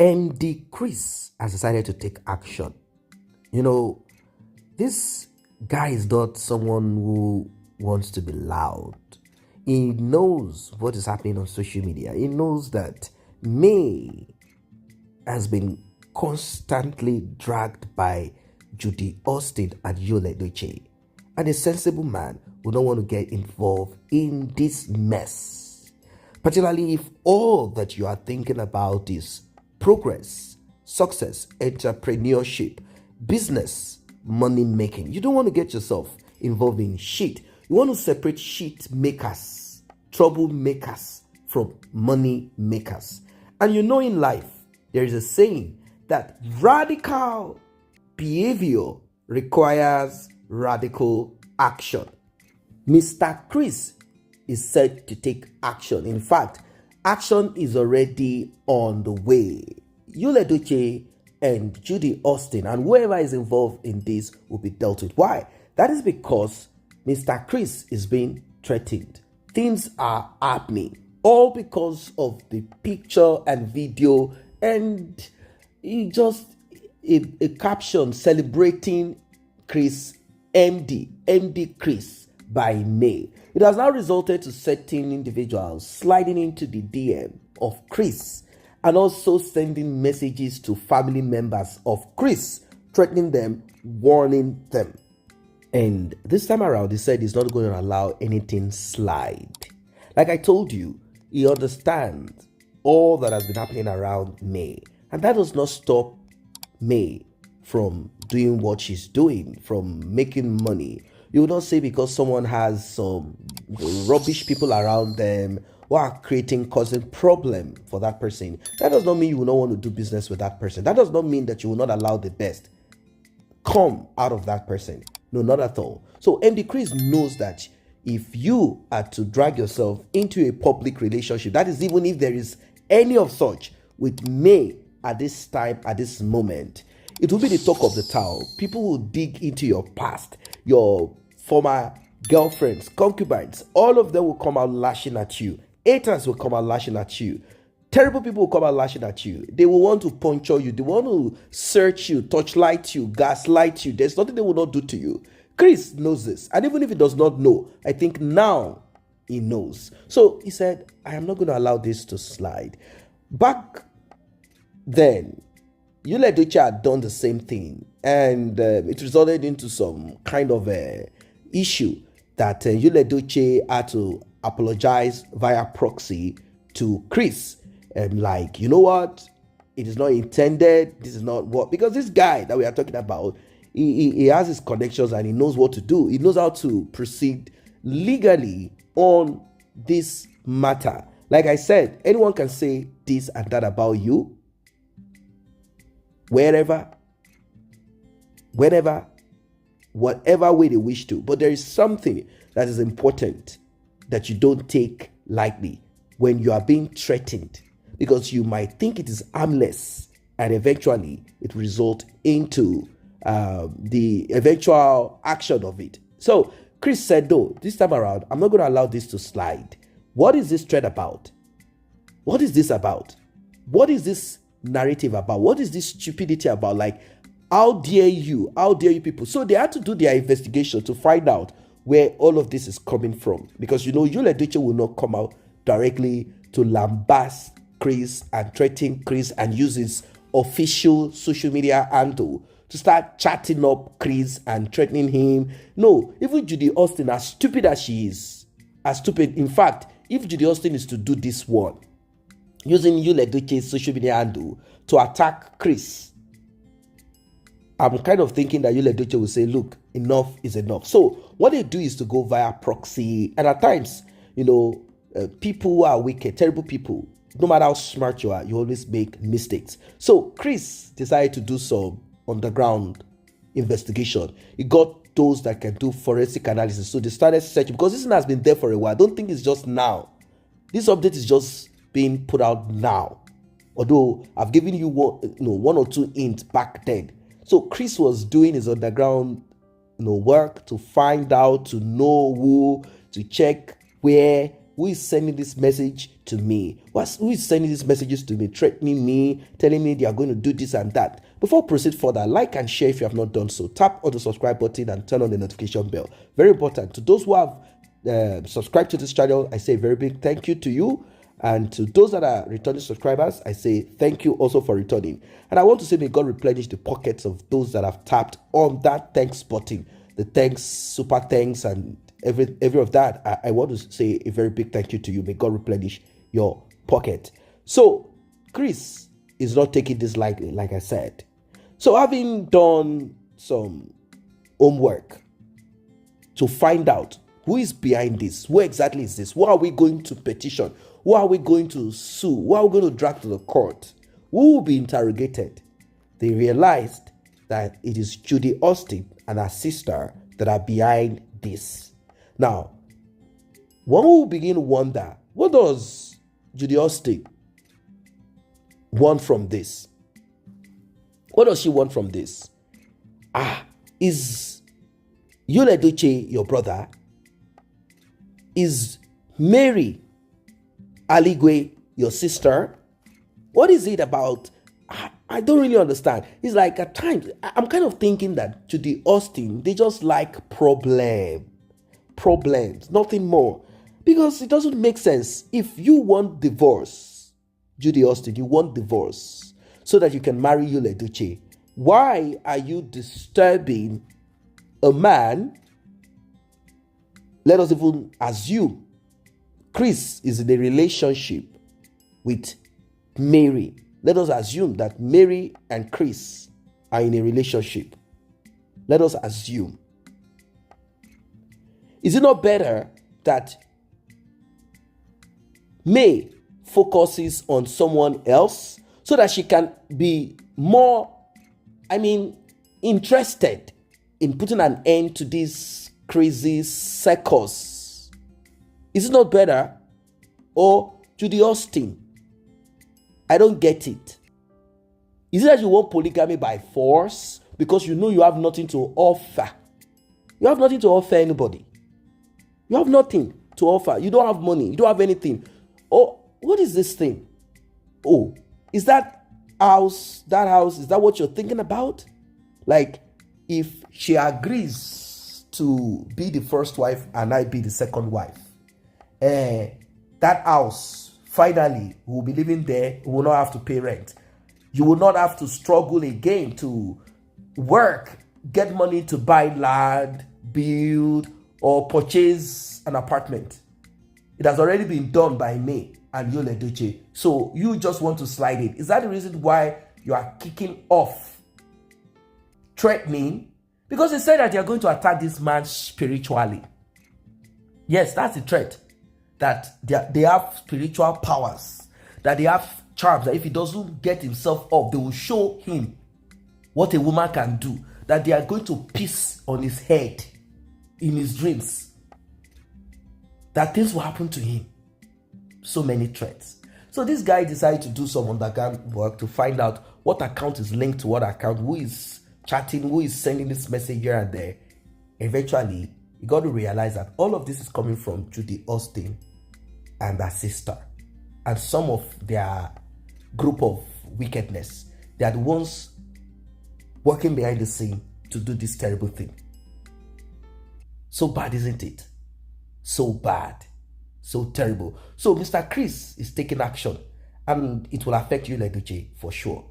MD Chris has decided to take action. This guy is not someone who wants to be loud. He knows what is happening on social media. He knows that May has been constantly dragged by Judy Austin and Edochie. And a sensible man would not want to get involved in this mess. Particularly if all that you are thinking about is progress, success, entrepreneurship, business, money making. You don't want to get yourself involved in shit. You want to separate shit makers, troublemakers from money makers. And in life, there is a saying that radical behavior requires radical action. Mr. Chris is set to take action. In fact, action is already on the way. Edochie and Judy Austin and whoever is involved in this will be dealt with. Why? That is because Mr. Chris is being threatened. Things are happening. All because of the picture and video and just a caption celebrating Chris, MD Chris by May. It has now resulted to certain individuals sliding into the DM of Chris and also sending messages to family members of Chris, threatening them, warning them. And this time around, he said he's not going to allow anything slide. Like I told you, he understands all that has been happening around May. And that does not stop May from doing what she's doing, from making money. You will not say because someone has some rubbish people around them who are causing problem for that person. That does not mean you will not want to do business with that person. That does not mean that you will not allow the best come out of that person. No, not at all. So MD Chris knows that if you are to drag yourself into a public relationship, that is even if there is any of such with May at this time, at this moment, it will be the talk of the town. People will dig into your past, your former girlfriends, concubines. All of them will come out lashing at you. Haters will come out lashing at you. Terrible people will come out lashing at you. They will want to puncture you. They want to search you, touchlight you, gaslight you. There's nothing they will not do to you. Chris knows this. And even if he does not know, I think now he knows. So he said, I am not going to allow this to slide. Back then, Edochie had done the same thing. And it resulted into some kind of issue that Edochie had to apologize via proxy to Chris. And like, you know what? It is not intended. This is not what, because this guy that we are talking about, he has his connections and he knows what to do. He knows how to proceed legally on this matter. Like I said, anyone can say this and that about you, wherever, whenever, whatever way they wish to. But there is something that is important that you don't take lightly when you are being threatened, because you might think it is harmless and eventually it will result into the eventual action of it. So Chris said, no, this time around, I'm not going to allow this to slide. What is this threat about? What is this about? What is this narrative about? What is this stupidity about? Like, how dare you? How dare you people? So they had to do their investigation to find out where all of this is coming from. Because, Edochie will not come out directly to lambast Chris and threaten Chris and use his official social media handle to start chatting up Chris and threatening him. No, even Judy Austin, as stupid as she is, in fact, if Judy Austin is to do this one, using Edochie's social media handle to attack Chris, I'm kind of thinking that Edochie will say, look, enough is enough. So what they do is to go via proxy. And at times, people who are wicked, terrible people, no matter how smart you are, you always make mistakes. So Chris decided to do some underground investigation. He got those that can do forensic analysis. So they started searching, because this thing has been there for a while. I don't think it's just now. This update is just being put out now. Although I've given you one or two hints back then. So Chris was doing his underground work to find out, to know who, to check where, who is sending this message to me? Who is sending these messages to me, threatening me, telling me they are going to do this and that? Before I proceed further, like and share if you have not done so. Tap on the subscribe button and turn on the notification bell. Very important. To those who have subscribed to this channel, I say a very big thank you to you. And to those that are returning subscribers, I say thank you also for returning. And I want to say may God replenish the pockets of those that have tapped on that thanks button. The thanks, super thanks, and every of that. I want to say a very big thank you to you. May God replenish your pocket. So, Chris is not taking this lightly, like I said. So, having done some homework to find out who is behind this, who exactly is this, who are we going to petition, who are we going to sue, who are we going to drag to the court, who will be interrogated, they realized that it is Judy Austin and her sister that are behind this. Now, one will begin to wonder, what does Judy Austin want from this? What does she want from this? Is Edochie your brother? Is Mary Aligwe your sister? What is it about? I don't really understand. It's like at times, I'm kind of thinking that Judy Austin, they just like problems, nothing more. Because it doesn't make sense. If you want divorce, Judy Austin, you want divorce so that you can marry Edochie, why are you disturbing a man? Let us even assume Chris is in a relationship with Mary. Let us assume that Mary and Chris are in a relationship. Let us assume. Is it not better that May focuses on someone else so that she can be more, interested in putting an end to this crazy circus? Is it not better? Or Judy Austin, I don't get it. Is it that you want polygamy by force because you know you have nothing to offer? You have nothing to offer anybody. You have nothing to offer. You don't have money. You don't have anything. Oh, what is this thing? Oh, is that house, is that what you're thinking about? Like, if she agrees to be the first wife and I be the second wife, that house, finally, we will be living there. We will not have to pay rent. You will not have to struggle again to work, get money to buy land, build, or purchase an apartment. It has already been done by me and Edochie. So you just want to slide in. Is that the reason why you are kicking off, threatening? Because they said that you're going to attack this man spiritually. Yes, that's the threat. That they have spiritual powers, that they have charms, that if he doesn't get himself up, they will show him what a woman can do, that they are going to piss on his head in his dreams, that things will happen to him. So many threats. So this guy decided to do some underground work to find out what account is linked to what account, who is chatting, who is sending this message here and there. Eventually, you got to realize that all of this is coming from Judy Austin and her sister and some of their group of wickedness. They are the ones working behind the scene to do this terrible thing. So bad, isn't it? So bad. So terrible. So Mr. Chris is taking action and it will affect you, Edochie, for sure.